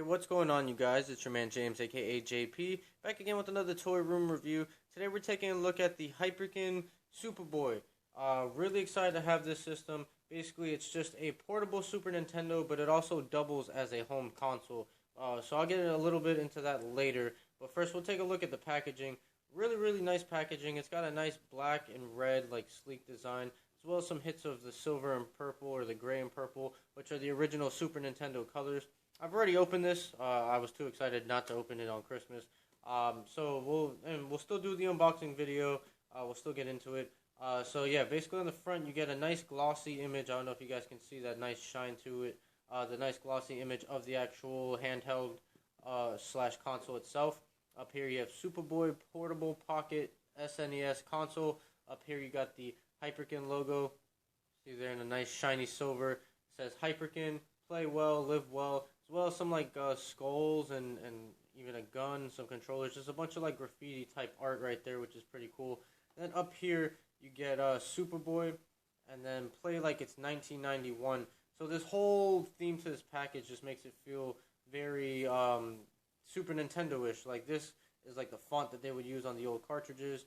What's going on, you guys? It's your man James, aka JP, back again with another toy room review. Today we're taking a look at the Hyperkin Supaboy. Really excited to have this system. Basically, it's just a portable Super Nintendo, but it also doubles as a home console. So I'll get a little bit into that later. But first, we'll take a look at the packaging. Really nice packaging. It's got a nice black and red, like sleek design, as well as some hits of the silver and purple, or the gray and purple, which are the original Super Nintendo colors. I've already opened this. I was too excited not to open it on Christmas. So we'll still do the unboxing video. We'll still get into it. So yeah, basically on the front you get a nice glossy image. I don't know if you guys can see that nice shine to it. The nice glossy image of the actual handheld slash console itself. Up here you have Supaboy Portable Pocket SNES console. Up here you got the Hyperkin logo. See there in a nice shiny silver. It says Hyperkin, play well, live well. As well as some like skulls and even a gun, some controllers. Just a bunch of like graffiti type art right there, which is pretty cool. And then up here you get Supaboy, and then play like it's 1991. So this whole theme to this package just makes it feel very Super Nintendo-ish. Like this is like the font that they would use on the old cartridges.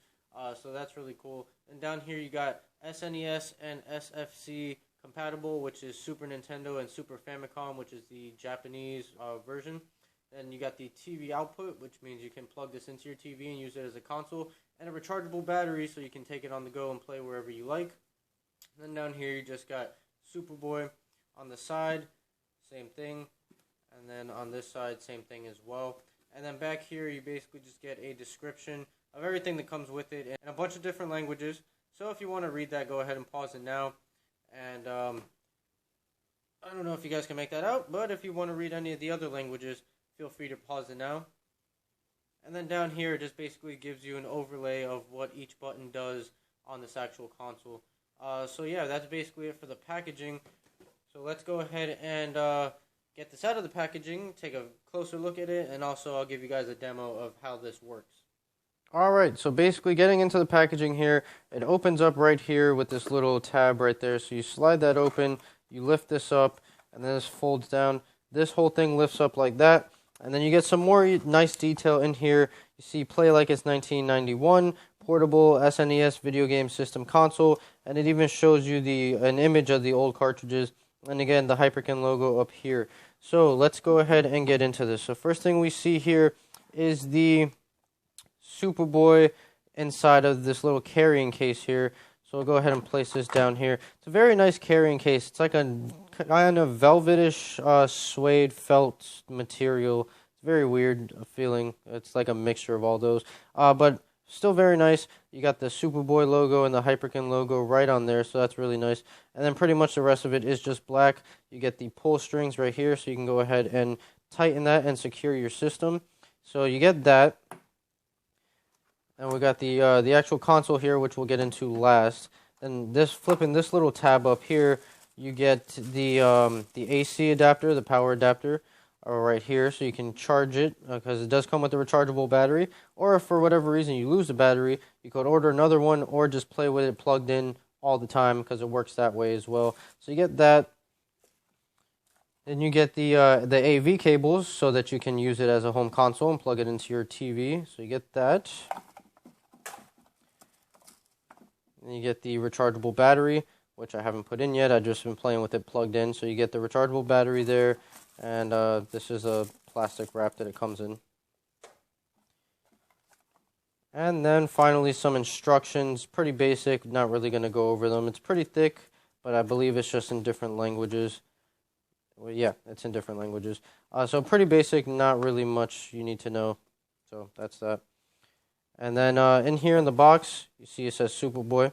So that's really cool. And down here you got SNES and SFC compatible, which is Super Nintendo, and Super Famicom, which is the Japanese version. Then you got the TV output, which means you can plug this into your TV and use it as a console, and a rechargeable battery so you can take it on the go and play wherever you like. And then down here you just got Supaboy on the side, same thing, and then on this side, same thing as well. And then back here you basically just get a description of everything that comes with it in a bunch of different languages. So if you want to read that, go ahead and pause it now. And I don't know if you guys can make that out, but if you want to read any of the other languages, feel free to pause it now. And then down here, it just basically gives you an overlay of what each button does on this actual console. So yeah, that's basically it for the packaging. So let's go ahead and get this out of the packaging, take a closer look at it, and also I'll give you guys a demo of how this works. Alright, so basically getting into the packaging here, it opens up right here with this little tab right there. So you slide that open, you lift this up, and then this folds down. This whole thing lifts up like that, and then you get some more nice detail in here. You see play like it's 1991, portable SNES video game system console, and it even shows you an image of the old cartridges, and again the Hyperkin logo up here. So let's go ahead and get into this. So first thing we see here is the Supaboy inside of this little carrying case here. So we'll go ahead and place this down here. It's a very nice carrying case. It's like a kind of velvetish suede felt material. It's very weird feeling. It's like a mixture of all those. But still very nice. You got the Supaboy logo and the Hyperkin logo right on there, so that's really nice. And then pretty much the rest of it is just black. You get the pull strings right here, so you can go ahead and tighten that and secure your system. So you get that. And we got the actual console here, which we'll get into last. And flipping this little tab up here, you get the AC adapter, the power adapter, right here, so you can charge it because it does come with a rechargeable battery. Or if for whatever reason you lose the battery, you could order another one, or just play with it plugged in all the time because it works that way as well. So you get that. Then you get the AV cables so that you can use it as a home console and plug it into your TV. So you get that. And you get the rechargeable battery, which I haven't put in yet. I've just been playing with it plugged in. So you get the rechargeable battery there, and this is a plastic wrap that it comes in. And then finally some instructions, pretty basic, not really going to go over them. It's pretty thick, but I believe it's just in different languages. Well, yeah, it's in different languages. So pretty basic, not really much you need to know. So that's that. And then in here in the box, you see it says Supaboy.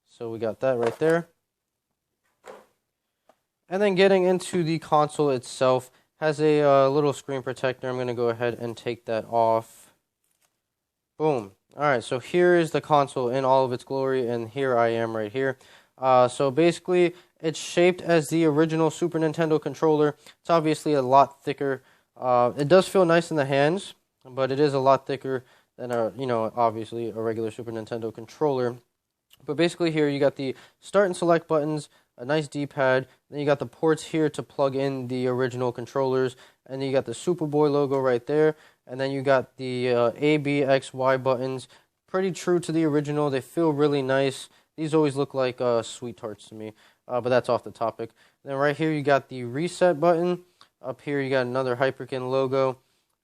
So we got that right there. And then getting into the console itself, has a little screen protector. I'm going to go ahead and take that off. Boom. Alright, so here is the console in all of its glory, and here I am right here. So basically, it's shaped as the original Super Nintendo controller. It's obviously a lot thicker. It does feel nice in the hands, but it is a lot thicker than obviously a regular Super Nintendo controller. But basically here you got the start and select buttons, a nice D-pad, then you got the ports here to plug in the original controllers, and then you got the Superboy logo right there, and then you got the A, B, X, Y buttons. Pretty true to the original. They feel really nice. These always look like sweet tarts to me, but that's off the topic. Then right here you got the reset button. Up here you got another Hyperkin logo.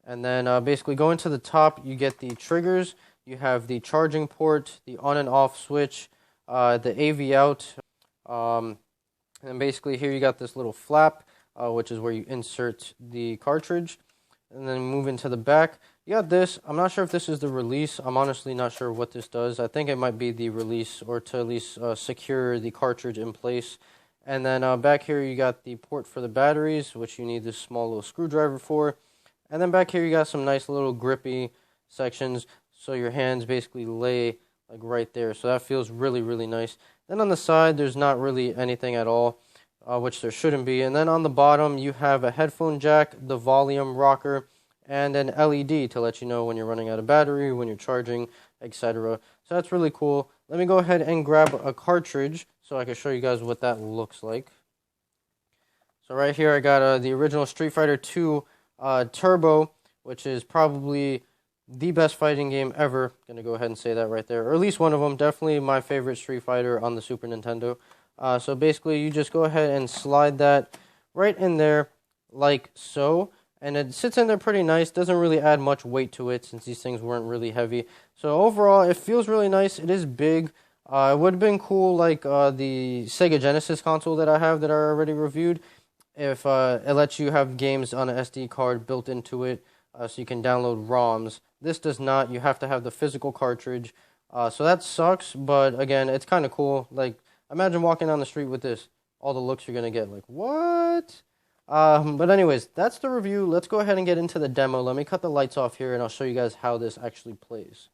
And then basically going to the top, you get the triggers. You have the charging port, the on and off switch, the AV out. And basically here you got this little flap, which is where you insert the cartridge. And then move into the back. You got this. I'm not sure if this is the release. I'm honestly not sure what this does. I think it might be the release, or to at least secure the cartridge in place. And then back here you got the port for the batteries, which you need this small little screwdriver for. And then back here you got some nice little grippy sections, so your hands basically lay like right there. So that feels really, really nice. Then on the side there's not really anything at all, which there shouldn't be. And then on the bottom you have a headphone jack, the volume rocker, and an LED to let you know when you're running out of battery, when you're charging, etc. So that's really cool. Let me go ahead and grab a cartridge so I can show you guys what that looks like. So right here I got the original Street Fighter 2 Turbo, which is probably the best fighting game ever. Gonna go ahead and say that right there, or at least one of them. Definitely my favorite Street Fighter on the Super Nintendo. So basically you just go ahead and slide that right in there like so. And it sits in there pretty nice. Doesn't really add much weight to it since these things weren't really heavy. So overall, it feels really nice. It is big. It would have been cool like the Sega Genesis console that I have that I already reviewed. If it lets you have games on an SD card built into it, so you can download ROMs. This does not. You have to have the physical cartridge. So that sucks, but again, it's kind of cool. Like, imagine walking down the street with this. All the looks you're going to get. Like, what? But anyways, that's the review. Let's go ahead and get into the demo. Let me cut the lights off here, and I'll show you guys how this actually plays.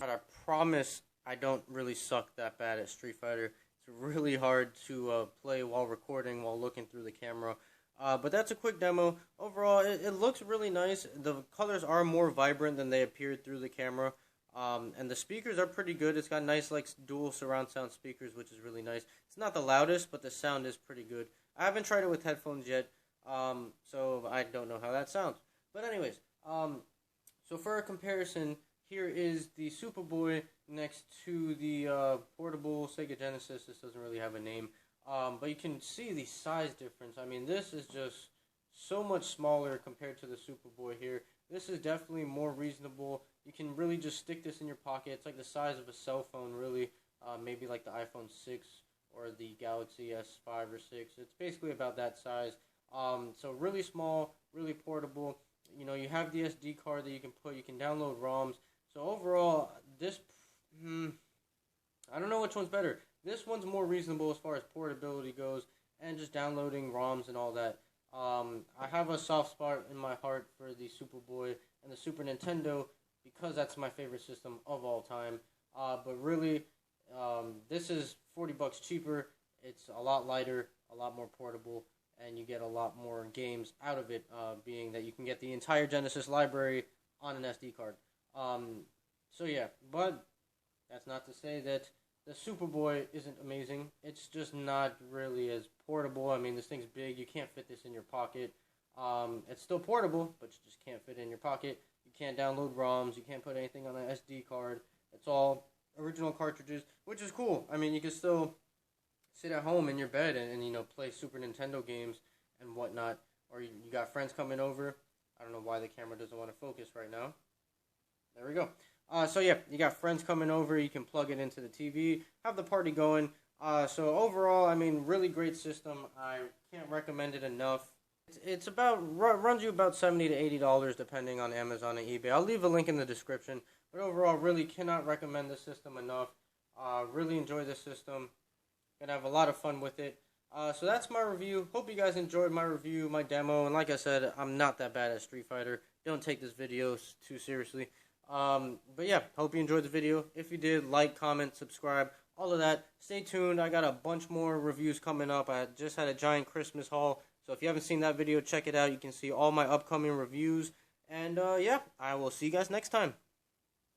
I promise I don't really suck that bad at Street Fighter. It's really hard to play while recording, while looking through the camera. But that's a quick demo. Overall, it looks really nice. The colors are more vibrant than they appeared through the camera. And the speakers are pretty good. It's got nice like dual surround sound speakers, which is really nice. It's not the loudest, but the sound is pretty good. I haven't tried it with headphones yet, so I don't know how that sounds. But anyways, so for a comparison, here is the Superboy next to the portable Sega Genesis. This doesn't really have a name, but you can see the size difference. I mean, this is just so much smaller compared to the Superboy here. This is definitely more reasonable. You can really just stick this in your pocket. It's like the size of a cell phone, really. Maybe like the iPhone 6 or the Galaxy S5 or 6. It's basically about that size. So really small, really portable. You know, you have the SD card that you can download ROMs. So overall, this, I don't know which one's better. This one's more reasonable as far as portability goes and just downloading ROMs and all that. I have a soft spot in my heart for the Superboy and the Super Nintendo because that's my favorite system of all time. But really, this is $40 cheaper. It's a lot lighter, a lot more portable, and you get a lot more games out of it, being that you can get the entire Genesis library on an SD card. So yeah, but that's not to say that the Superboy isn't amazing. It's just not really as portable. I mean, this thing's big. You can't fit this in your pocket. It's still portable, but you just can't fit it in your pocket. You can't download ROMs. You can't put anything on an SD card. It's all original cartridges, which is cool. I mean, you can still sit at home in your bed and you know, play Super Nintendo games and whatnot. Or you got friends coming over. I don't know why the camera doesn't want to focus right now. There we go. So yeah, you got friends coming over. You can plug it into the TV, have the party going. So overall, I mean, really great system. I can't recommend it enough. It's about runs you about $70 to $80 depending on Amazon and eBay. I'll leave a link in the description. But overall, really cannot recommend this system enough. Really enjoy this system. Gonna have a lot of fun with it. So that's my review. Hope you guys enjoyed my review, my demo. And like I said, I'm not that bad at Street Fighter. Don't take this video too seriously. But yeah, hope you enjoyed the video. If you did, like, comment, subscribe, all of that. Stay tuned. I got a bunch more reviews coming up. I just had a giant Christmas haul. So if you haven't seen that video, check it out. You can see all my upcoming reviews. And yeah, I will see you guys next time.